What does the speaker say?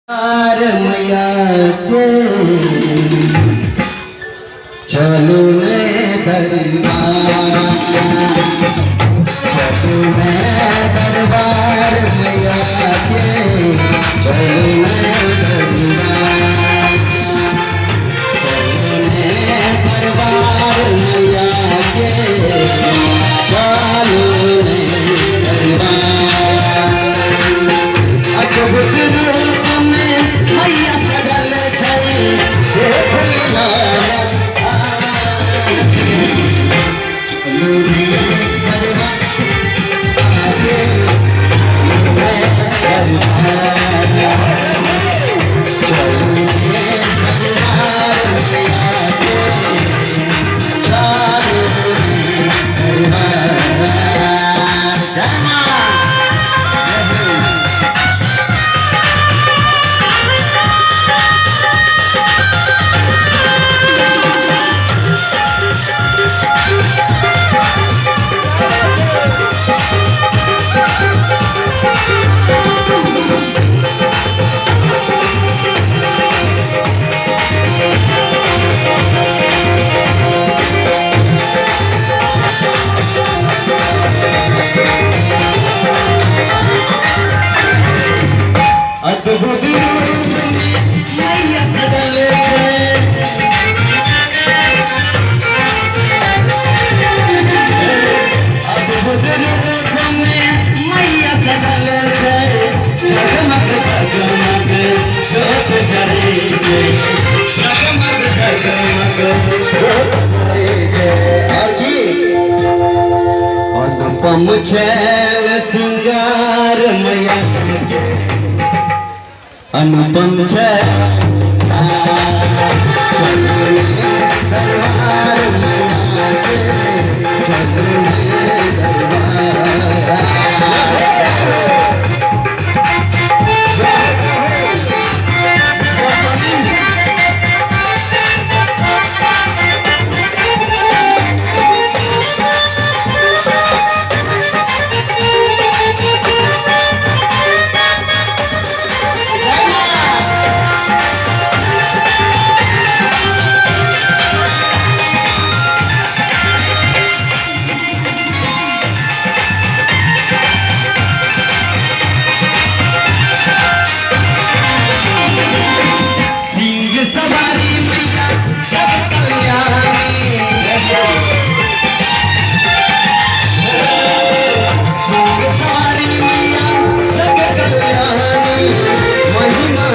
मैया के चलो ने दरबार, चलो ने दरबार मैया के, चलो ने दरबार, चलो ने दरबार मैया के, चलो ने दरबार। अद्भुत रूप में मैया सजल छई, देख लिया चलो ने दरबार आगे, चलो ने दरबार मैया के, चलो ने दरबार। अद्भुत रूप में मैया सजल छे, अद्भुत रूप में मैया सजल छे, जगमग जगमग जोत जले छे, जगमग जगमग जोत जले छे। अनुपम छैल सिंगार मैया के, अनुपम छै चलो ने दरबार मैया के, चलो ने दरबार। महिमा